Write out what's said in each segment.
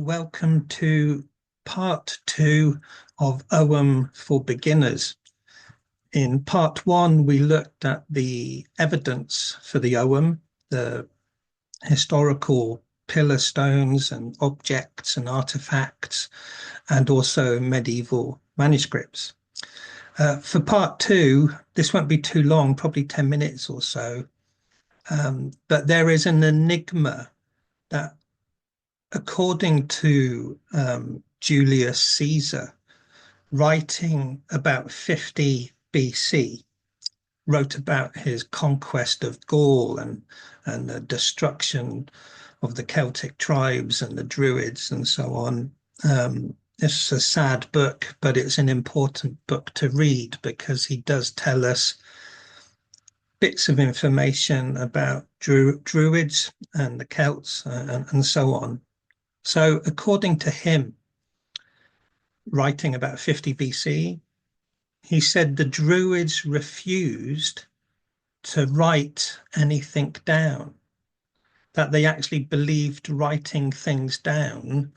welcome to part two of Ogham for Beginners. In part one, we looked at the evidence for the Ogham, the historical pillar stones and objects and artifacts, and also medieval manuscripts. For part two, this won't be too long, probably 10 minutes or so, but there is an enigma that, according to Julius Caesar, writing about 50 BC, wrote about his conquest of Gaul and the destruction of the Celtic tribes and the Druids and so on. It's a sad book, but it's an important book to read because he does tell us bits of information about Druids and the Celts and so on. So according to him, writing about 50 BC, he said the Druids refused to write anything down, that they actually believed writing things down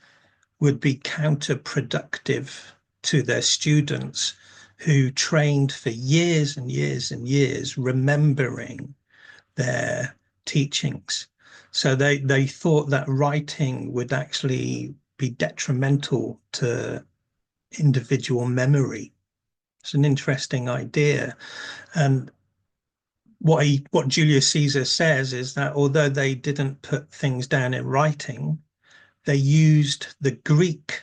would be counterproductive to their students who trained for years and years and years remembering their teachings. So they thought that writing would actually be detrimental to individual memory. It's an interesting idea. And what Julius Caesar says is that although they didn't put things down in writing, they used the Greek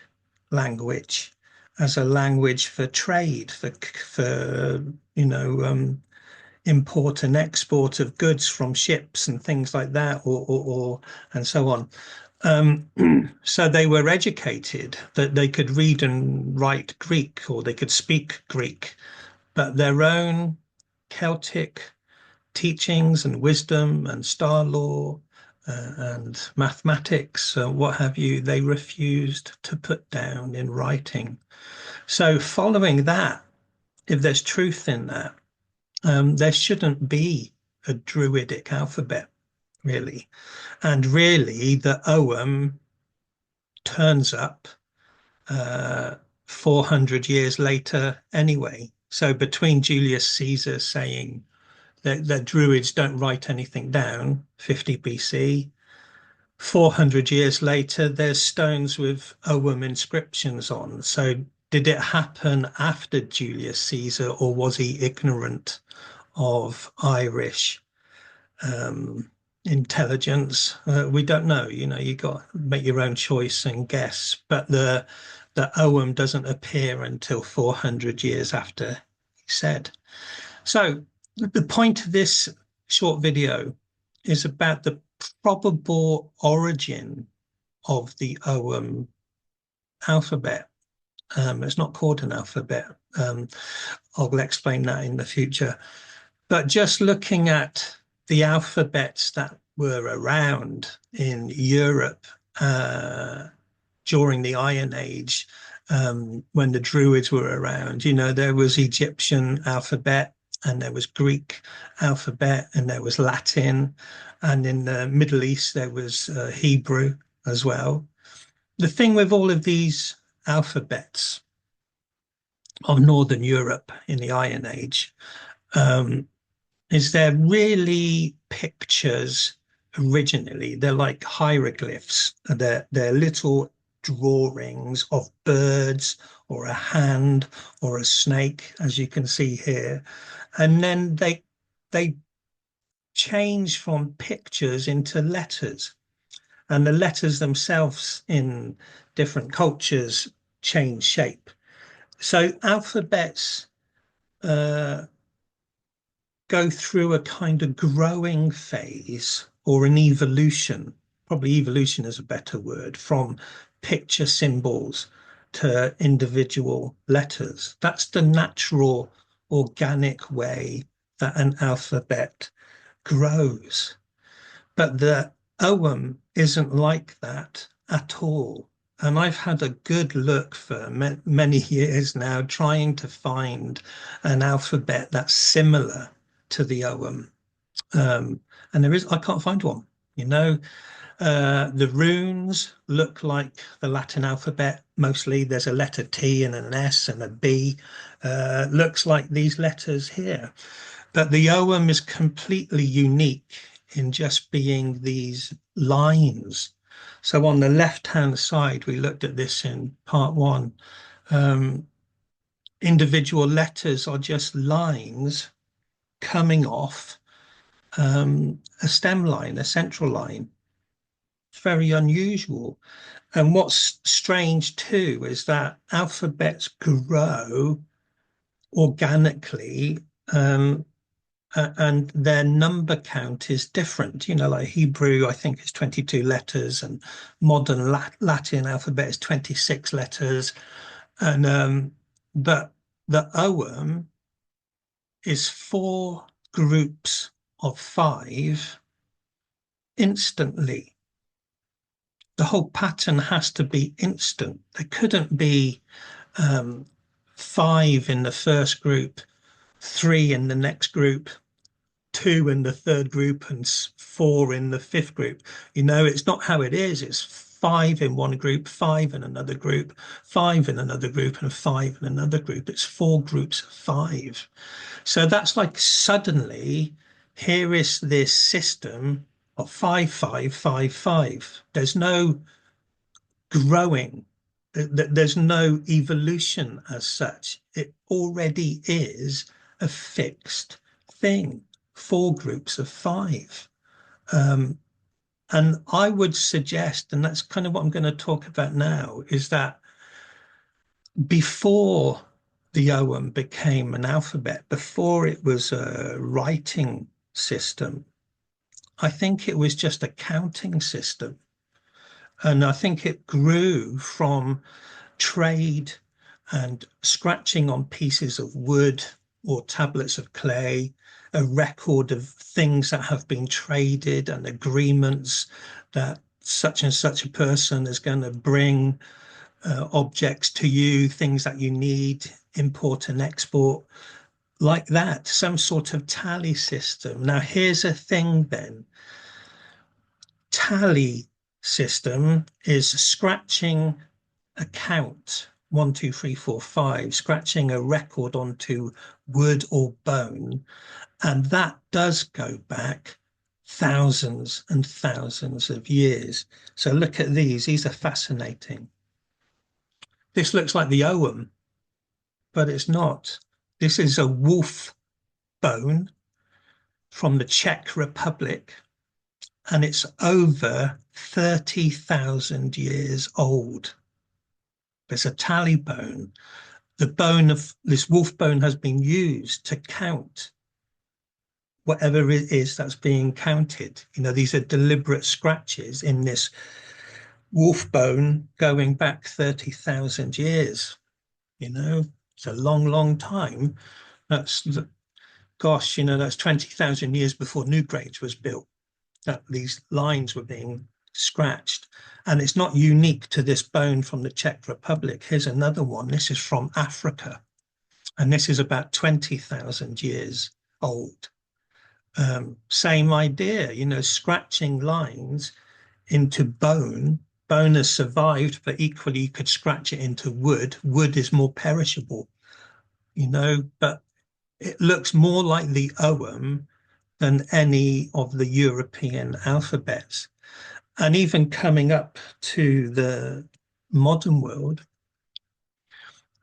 language as a language for trade, for import and export of goods from ships and things like that, or and so on. So they were educated that they could read and write Greek, or they could speak Greek, but their own Celtic teachings and wisdom and star law and mathematics, what have you, they refused to put down in writing. So following that, if there's truth in that, there shouldn't be a Druidic alphabet, really. And really, the Ogham turns up 400 years later anyway. So between Julius Caesar saying that Druids don't write anything down, 50 BC, 400 years later, there's stones with Ogham inscriptions on. So did it happen after Julius Caesar, or was he ignorant of Irish intelligence? We don't know. You got to make your own choice and guess. But the Ogham doesn't appear until 400 years after he said. So the point of this short video is about the probable origin of the Ogham alphabet. It's not called an alphabet. I'll explain that in the future. But just looking at the alphabets that were around in Europe during the Iron Age, when the Druids were around, there was Egyptian alphabet, and there was Greek alphabet, and there was Latin, and in the Middle East there was Hebrew as well. The thing with all of these alphabets of Northern Europe in the Iron Age is they're really pictures originally. They're like hieroglyphs. They're little drawings of birds or a hand or a snake, as you can see here. And then they change from pictures into letters. And the letters themselves in different cultures change shape. So alphabets go through a kind of growing phase, or an evolution. Probably evolution is a better word, from picture symbols to individual letters. That's the natural, organic way that an alphabet grows. But the Ogham isn't like that at all. And I've had a good look for many years now, trying to find an alphabet that's similar to the Ogham. And I can't find one. The runes look like the Latin alphabet. Mostly there's a letter T and an S and a B. Looks like these letters here. But the Ogham is completely unique in just being these lines. So on the left-hand side, we looked at this in part one. Individual letters are just lines coming off a stem line, a central line. It's very unusual. And what's strange too is that alphabets grow organically, and their number count is different. You know, like Hebrew, I think is 22 letters, and modern Latin alphabet is 26 letters. And but the Ogham is 4 groups of 5 instantly. The whole pattern has to be instant. There couldn't be 5 in the first group, 3 in the next group, 2 in the third group, and 4 in the fifth group. You know, it's not how it is. It's 5 in one group, 5 in another group, 5 in another group, and 5 in another group. It's 4 groups of 5. So that's like suddenly here is this system of 5, 5, 5, 5. There's no growing. There's no evolution as such. It already is a fixed thing, 4 groups of 5. And I would suggest, and that's kind of what I'm going to talk about now, is that before the Ogham became an alphabet, before it was a writing system, I think it was just a counting system. And I think it grew from trade and scratching on pieces of wood or tablets of clay, a record of things that have been traded and agreements that such and such a person is going to bring objects to you, things that you need, import and export, like that, some sort of tally system. Now, here's a thing then. Tally system is scratching a count, 1, 2, 3, 4, 5, scratching a record onto wood or bone. And that does go back thousands and thousands of years. So look at these are fascinating. This looks like the Ogham, but it's not. This is a wolf bone from the Czech Republic, and it's over 30,000 years old. There's a tally bone. The bone of this wolf bone has been used to count whatever it is that's being counted. You know, these are deliberate scratches in this wolf bone going back 30,000 years. You know, it's a long, long time. That's, gosh, you know, that's 20,000 years before Newgrange was built, that these lines were being scratched. And it's not unique to this bone from the Czech Republic. Here's another one. This is from Africa, and this is about 20,000 years old. Same idea, you know, scratching lines into bone. Bone has survived, but equally you could scratch it into wood. Wood is more perishable, you know, but it looks more like the Ogham than any of the European alphabets. And even coming up to the modern world,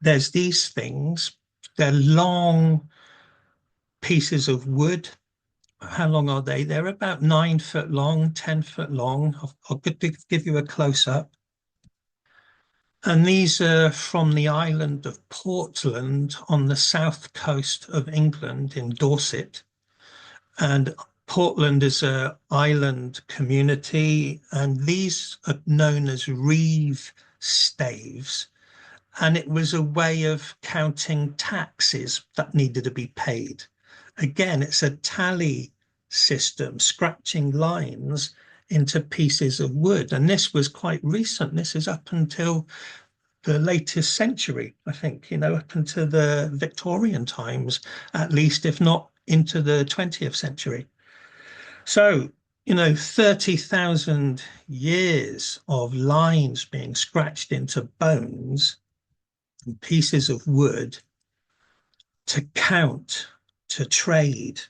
there's these things. They're long pieces of wood. How long are they? They're about 9 foot long, 10 foot long. I'll give you a close up. And these are from the island of Portland on the south coast of England in Dorset. And Portland is an island community, and these are known as reeve staves. And it was a way of counting taxes that needed to be paid. Again, it's a tally system, scratching lines into pieces of wood. And this was quite recent. This is up until the latest century, I think, you know, up into the Victorian times, at least, if not into the 20th century. So, 30,000 years of lines being scratched into bones and pieces of wood to count, to trade,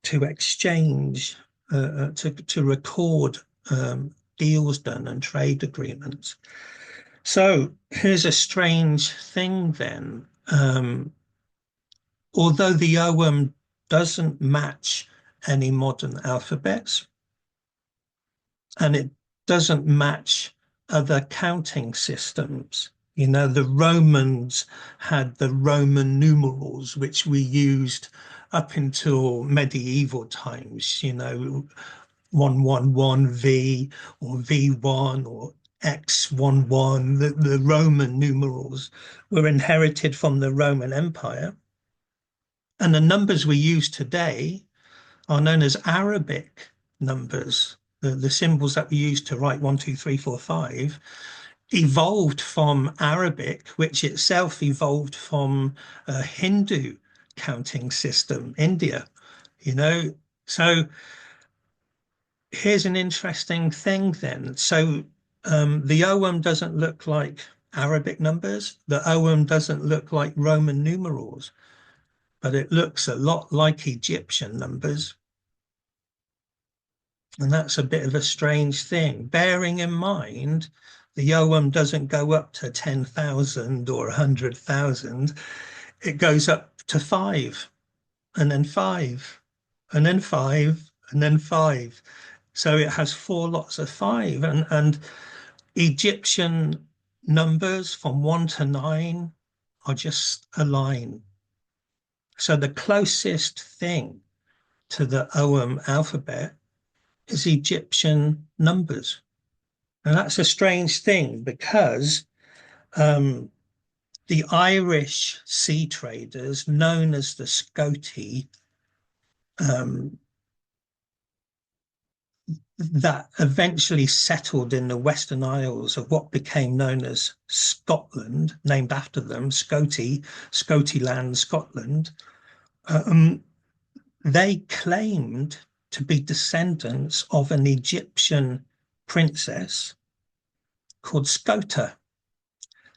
to exchange, to record deals done and trade agreements. So here's a strange thing then. Although the Ogham doesn't match any modern alphabets, and it doesn't match other counting systems. The Romans had the Roman numerals, which we used up until medieval times, 111V or V1 or X11. The Roman numerals were inherited from the Roman Empire. And the numbers we use today are known as Arabic numbers. The symbols that we use to write 1, 2, 3, 4, 5 evolved from Arabic, which itself evolved from a Hindu counting system, India, So here's an interesting thing then. So the Ogham doesn't look like Arabic numbers. The Ogham doesn't look like Roman numerals, but it looks a lot like Egyptian numbers. And that's a bit of a strange thing, bearing in mind the Ogham doesn't go up to 10,000 or 100,000. It goes up to 5, and then 5, and then 5, and then 5. So it has 4 lots of 5. And Egyptian numbers from 1 to 9 are just a line. So the closest thing to the Ogham alphabet is Egyptian numbers. And that's a strange thing because the Irish sea traders, known as the Scoti, that eventually settled in the Western Isles of what became known as Scotland, named after them, Scoti land, Scotland, they claimed to be descendants of an Egyptian princess called Scota.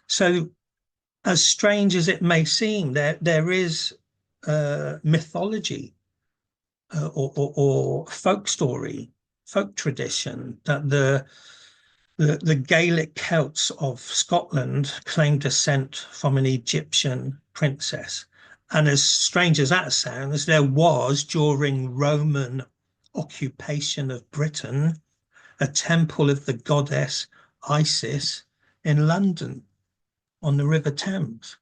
So, as strange as it may seem, there is mythology or folk story, folk tradition that the Gaelic Celts of Scotland claim descent from an Egyptian princess. And as strange as that sounds, there was, during Roman occupation of Britain, a temple of the goddess Isis in London on the River Thames.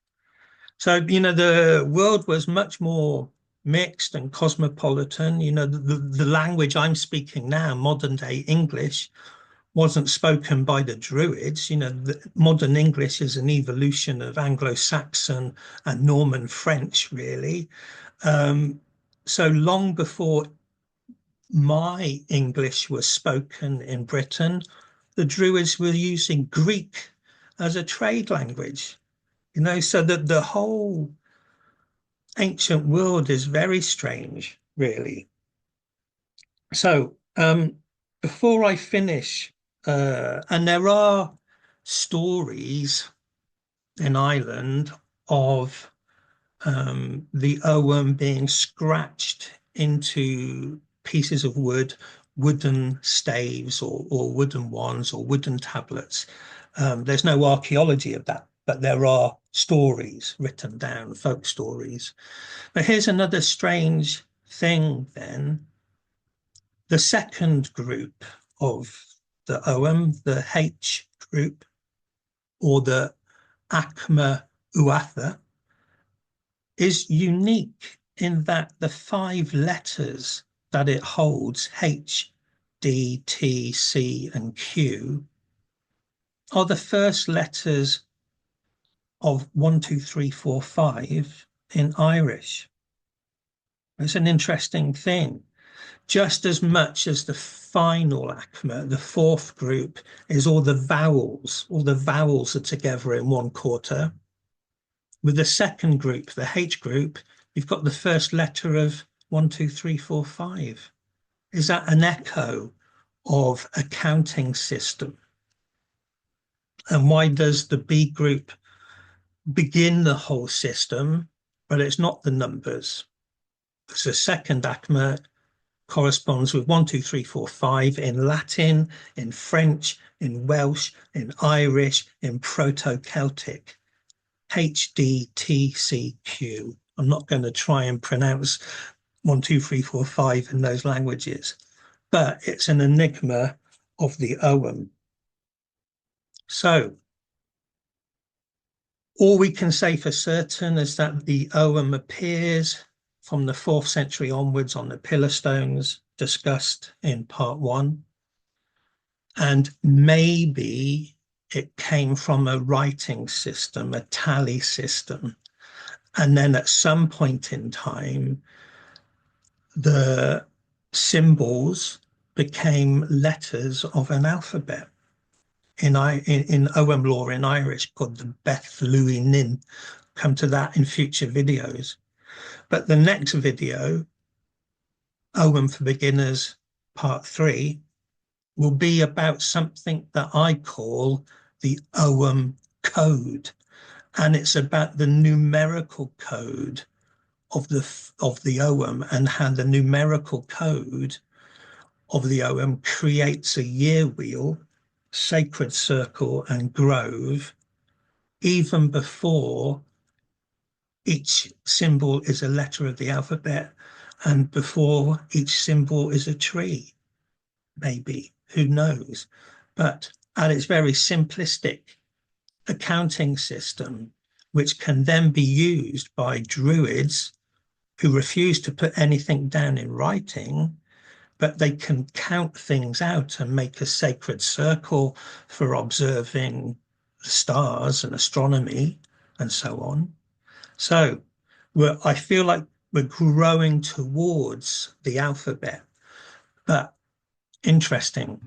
So, the world was much more mixed and cosmopolitan. The language I'm speaking now, modern day English, wasn't spoken by the Druids. Modern English is an evolution of Anglo-Saxon and Norman French, really. So long before my English was spoken in Britain, the Druids were using Greek as a trade language, so that the whole ancient world is very strange, really. So before I finish, and there are stories in Ireland of the Ogham being scratched into pieces of wood, wooden staves or wooden wands or wooden tablets. There's no archaeology of that, but there are stories written down, folk stories. But here's another strange thing then. The second group of the Ogham, the H group, or the Acma Uatha, is unique in that the 5 letters that it holds, H, D, T, C, and Q, are the first letters of 1, 2, 3, 4, 5 in Irish. It's an interesting thing. Just as much as the final Acma, the 4th group, is all the vowels are together in 1 quarter. With the second group, the H group, you've got the first letter of 1, 2, 3, 4, 5 is that an echo of a counting system? And why does the B group begin the whole system, but it's not the numbers? So second ACMA corresponds with 1, 2, 3, 4, 5 in Latin, in French, in Welsh, in Irish, in Proto-Celtic. HDTCQ. I'm not going to try and pronounce 1, 2, 3, 4, 5 in those languages, but it's an enigma of the Ogham. So all we can say for certain is that the Ogham appears from the 4th century onwards on the pillar stones discussed in part 1. And maybe it came from a writing system, a tally system. And then at some point in time, the symbols became letters of an alphabet. In Ogham law in Irish called the Beth Louis Nin. Come to that in future videos. But the next video, Ogham for Beginners Part 3, will be about something that I call the Ogham Code. And it's about the numerical code of the Ogham and how the numerical code of the Ogham creates a year wheel, sacred circle and grove, even before each symbol is a letter of the alphabet and before each symbol is a tree. Maybe, who knows? But at its very simplistic accounting system, which can then be used by druids who refuse to put anything down in writing, but they can count things out and make a sacred circle for observing the stars and astronomy and so on. So I feel like we're growing towards the alphabet, but interesting.